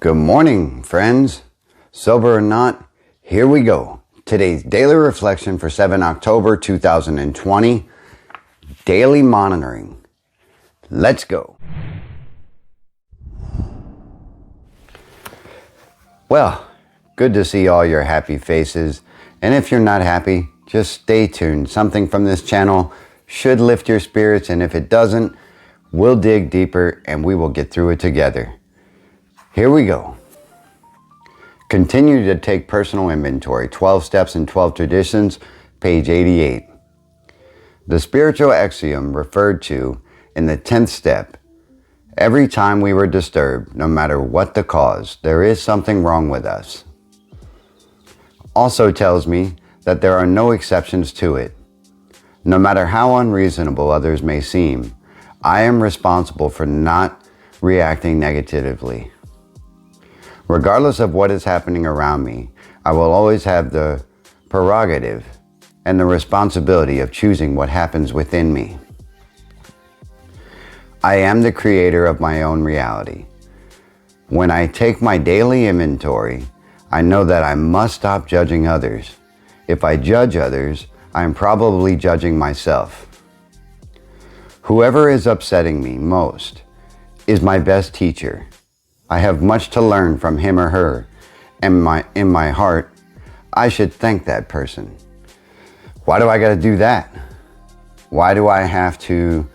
Good morning, friends. Sober or not, here we go. Today's daily reflection for 7 October 2020. Daily monitoring. Let's go. Well, good to see all your happy faces. And if you're not happy, just stay tuned. Something from this channel should lift your spirits, and if it doesn't, we'll dig deeper and we will get through it together. Here we go. Continue to take personal inventory. 12 Steps and 12 Traditions, page 88. The spiritual axiom referred to in the 10th step. Every time we were disturbed, no matter what the cause, there is something wrong with us. Also tells me that there are no exceptions to it. No matter how unreasonable others may seem, I am responsible for not reacting negatively. Regardless of what is happening around me, I will always have the prerogative and the responsibility of choosing what happens within me. I am the creator of my own reality. When I take my daily inventory, I know that I must stop judging others. If I judge others, I am probably judging myself. Whoever is upsetting me most is my best teacher. I have much to learn from him or her, and in my heart, I should thank that person. Why do I got to do that? Why do I have to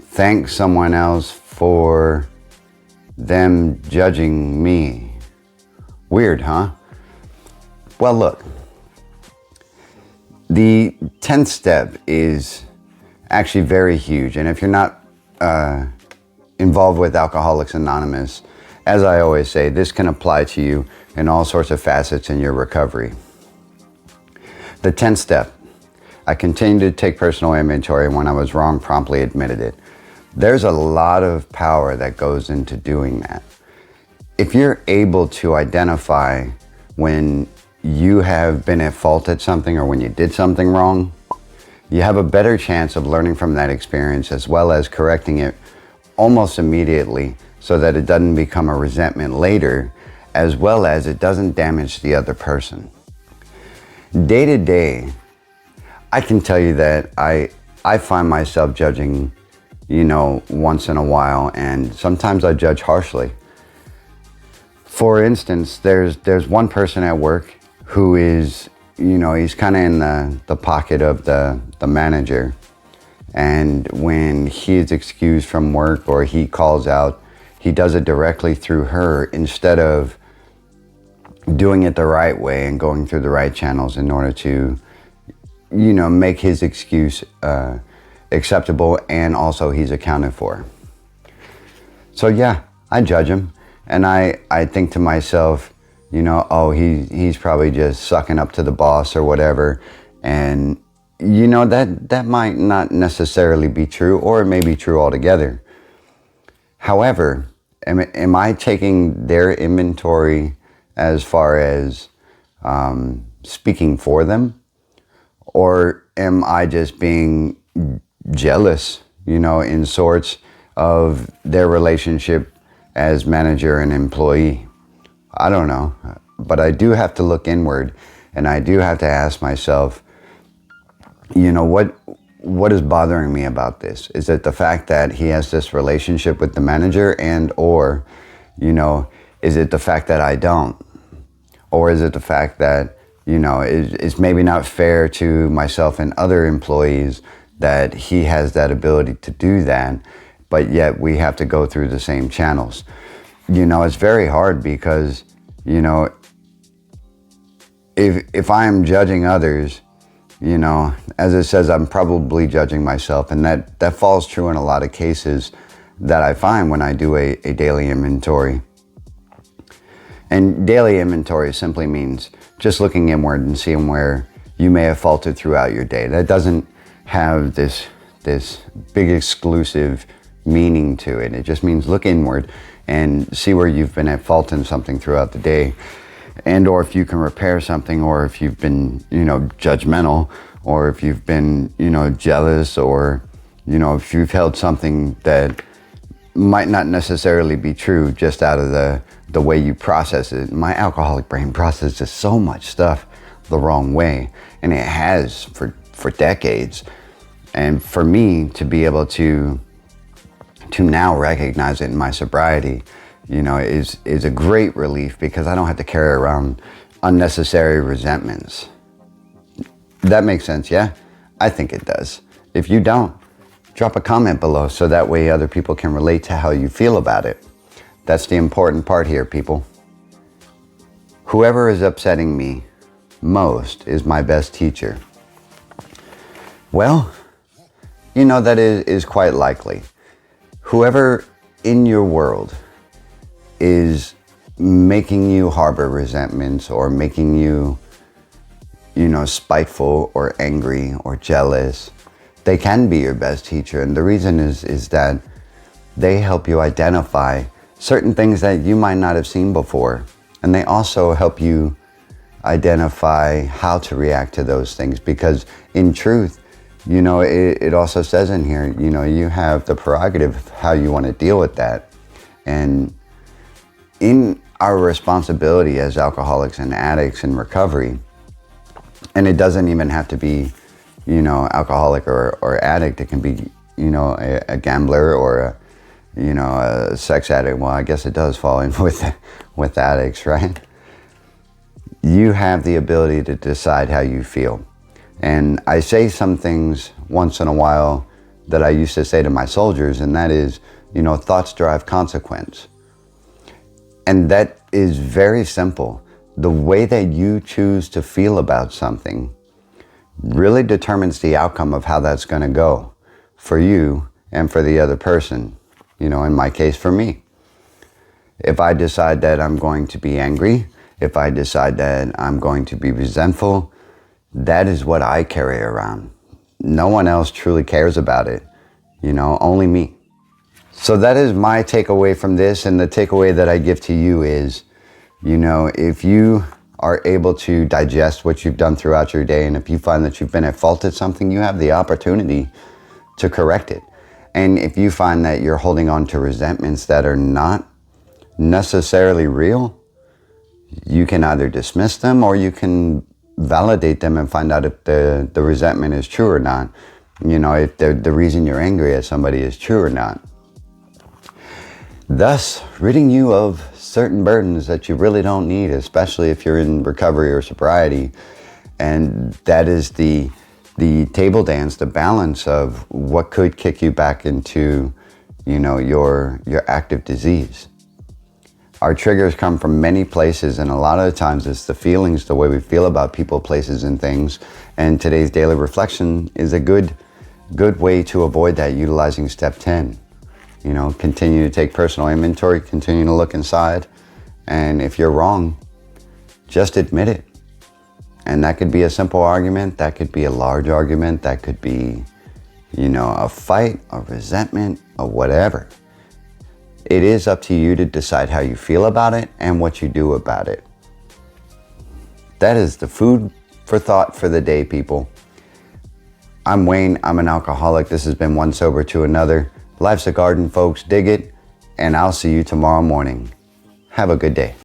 thank someone else for them judging me? Weird, huh? Well, look, the 10th step is actually very huge, and if you're not involved with Alcoholics Anonymous, as I always say, this can apply to you in all sorts of facets in your recovery. The 10th step, I continued to take personal inventory, and when I was wrong, promptly admitted it. There's a lot of power that goes into doing that. If you're able to identify when you have been at fault at something or when you did something wrong, you have a better chance of learning from that experience as well as correcting it almost immediately so that it doesn't become a resentment later, as well as it doesn't damage the other person. Day to day, I can tell you that I find myself judging, once in a while, and sometimes I judge harshly. For instance, there's one person at work who is, he's kind of in the pocket of the manager. And when he is excused from work or he calls out, he does it directly through her instead of doing it the right way and going through the right channels in order to, make his excuse acceptable and also he's accounted for. So yeah, I judge him and I think to myself, he's probably just sucking up to the boss or whatever. And that might not necessarily be true, or it may be true altogether. However, am I taking their inventory as far as speaking for them? Or am I just being jealous, in sorts of their relationship as manager and employee? I don't know. But I do have to look inward, and I do have to ask myself, what is bothering me about this? Is it the fact that he has this relationship with the manager or, is it the fact that I don't? Or is it the fact that, it's maybe not fair to myself and other employees that he has that ability to do that, but yet we have to go through the same channels? It's very hard because, if I am judging others, as it says, I'm probably judging myself, and that falls true in a lot of cases that I find when I do a daily inventory. And daily inventory simply means just looking inward and seeing where you may have faulted throughout your day. That doesn't have this big exclusive meaning to it. It just means look inward and see where you've been at fault in something throughout the day. And or if you can repair something, or if you've been, judgmental, or if you've been, jealous, or, if you've held something that might not necessarily be true just out of the way you process it. My alcoholic brain processes so much stuff the wrong way, and it has for decades. And for me to be able to now recognize it in my sobriety, is a great relief, because I don't have to carry around unnecessary resentments. That makes sense, yeah? I think it does. If you don't, drop a comment below so that way other people can relate to how you feel about it. That's the important part here, people. Whoever is upsetting me most is my best teacher. Well, that is quite likely. Whoever in your world is making you harbor resentments, or making you, spiteful or angry or jealous, they can be your best teacher. And the reason is that they help you identify certain things that you might not have seen before. And they also help you identify how to react to those things, because in truth, it also says in here, you have the prerogative of how you want to deal with that. And in our responsibility as alcoholics and addicts in recovery, and it doesn't even have to be, alcoholic or addict. It can be, a gambler or a sex addict. Well, I guess it does fall in with addicts, right? You have the ability to decide how you feel. And I say some things once in a while that I used to say to my soldiers, and that is, thoughts drive consequence. And that is very simple. The way that you choose to feel about something really determines the outcome of how that's going to go for you and for the other person. In my case, for me. If I decide that I'm going to be angry, if I decide that I'm going to be resentful, that is what I carry around. No one else truly cares about it, only me. So that is my takeaway from this, and the takeaway that I give to you is, if you are able to digest what you've done throughout your day, and if you find that you've been at fault at something, you have the opportunity to correct it. And if you find that you're holding on to resentments that are not necessarily real, you can either dismiss them, or you can validate them and find out if the resentment is true or not. If the reason you're angry at somebody is true or not. Thus, ridding you of certain burdens that you really don't need, especially if you're in recovery or sobriety. And that is the table dance, the balance of what could kick you back into, your active disease. Our triggers come from many places, and a lot of the times it's the feelings, the way we feel about people, places, and things. And today's daily reflection is a good way to avoid that, utilizing step 10. Continue to take personal inventory, continue to look inside. And if you're wrong, just admit it. And that could be a simple argument, that could be a large argument, that could be, a fight, a resentment, or whatever. It is up to you to decide how you feel about it and what you do about it. That is the food for thought for the day, people. I'm Wayne, I'm an alcoholic. This has been One Sober to Another. Life's a garden, folks, dig it, and I'll see you tomorrow morning. Have a good day.